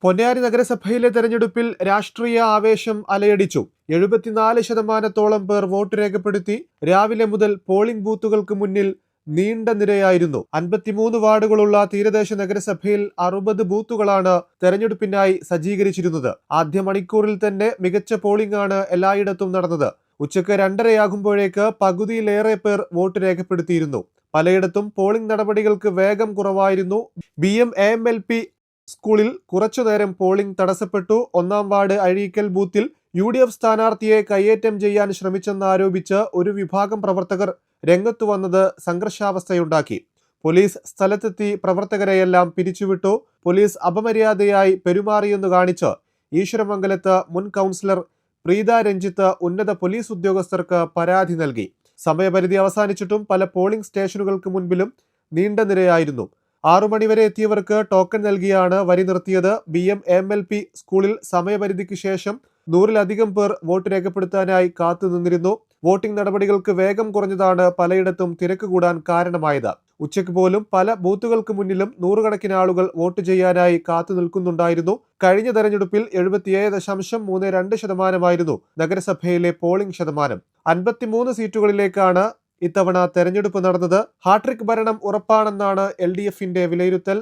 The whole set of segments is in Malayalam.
പൊന്നാനി നഗരസഭയിലെ തെരഞ്ഞെടുപ്പിൽ രാഷ്ട്രീയ ആവേശം അലയടിച്ചു. 74% പേർ വോട്ട് രേഖപ്പെടുത്തി. രാവിലെ മുതൽ പോളിംഗ് ബൂത്തുകൾക്ക് മുന്നിൽ നീണ്ട നിരയായിരുന്നു. 53 വാർഡുകളുള്ള തീരദേശ നഗരസഭയിൽ 60 ബൂത്തുകളാണ് തെരഞ്ഞെടുപ്പിനായി സജ്ജീകരിച്ചിരുന്നത്. ആദ്യ മണിക്കൂറിൽ തന്നെ മികച്ച പോളിംഗ് ആണ് എല്ലായിടത്തും നടന്നത്. ഉച്ചയ്ക്ക് 2:30 പകുതിയിലേറെ പേർ വോട്ട് രേഖപ്പെടുത്തിയിരുന്നു. പലയിടത്തും പോളിംഗ് നടപടികൾക്ക് വേഗം കുറവായിരുന്നു. BM-AMLP സ്കൂളിൽ കുറച്ചുനേരം പോളിംഗ് തടസ്സപ്പെട്ടു. 1-ാം വാർഡ് അഴീക്കൽ ബൂത്തിൽ UDF സ്ഥാനാർത്ഥിയെ കയ്യേറ്റം ചെയ്യാൻ ശ്രമിച്ചെന്നാരോപിച്ച് ഒരു വിഭാഗം പ്രവർത്തകർ രംഗത്തു വന്നത് സംഘർഷാവസ്ഥയുണ്ടാക്കി. പോലീസ് സ്ഥലത്തെത്തി പ്രവർത്തകരെയെല്ലാം പിരിച്ചുവിട്ടു. പോലീസ് അപമര്യാദയായി പെരുമാറിയെന്ന് കാണിച്ച് ഈശ്വരമംഗലത്ത് മുൻ കൗൺസിലർ പ്രീത രഞ്ജിത്ത് ഉന്നത പോലീസ് ഉദ്യോഗസ്ഥർക്ക് പരാതി നൽകി. സമയപരിധി അവസാനിച്ചിട്ടും പല പോളിംഗ് സ്റ്റേഷനുകൾക്ക് മുൻപിലും നീണ്ട നിരയായിരുന്നു. 6 മണിവരെ എത്തിയവർക്ക് ടോക്കൺ നൽകിയാണ് വരി നിർത്തിയത്. BM-AMLP സ്കൂളിൽ സമയപരിധിക്ക് ശേഷം 100-ലധികം പേർ വോട്ട് രേഖപ്പെടുത്താനായി കാത്തുനിന്നിരുന്നു. വോട്ടിംഗ് നടപടികൾക്ക് വേഗം കുറഞ്ഞതാണ് പലയിടത്തും തിരക്ക് കൂടാൻ കാരണമായത്. ഉച്ചയ്ക്ക് പോലും പല ബൂത്തുകൾക്ക് മുന്നിലും 100 ആളുകൾ വോട്ട് ചെയ്യാനായി കാത്തു നിൽക്കുന്നുണ്ടായിരുന്നു. കഴിഞ്ഞ തെരഞ്ഞെടുപ്പിൽ 77.32% നഗരസഭയിലെ പോളിംഗ് ശതമാനം. 53 സീറ്റുകളിലേക്കാണ് ഇത്തവണ തെരഞ്ഞെടുപ്പ് നടന്നത്. ഹാട്രിക് ഭരണം ഉറപ്പാണെന്നാണ് LDF-ന്റെ വിലയിരുത്തൽ.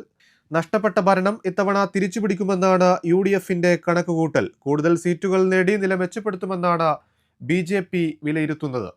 നഷ്ടപ്പെട്ട ഭരണം ഇത്തവണ തിരിച്ചുപിടിക്കുമെന്നാണ് UDF-ന്റെ കണക്കുകൂട്ടൽ. കൂടുതൽ സീറ്റുകൾ നേടി നില മെച്ചപ്പെടുത്തുമെന്നാണ് BJP വിലയിരുത്തുന്നത്.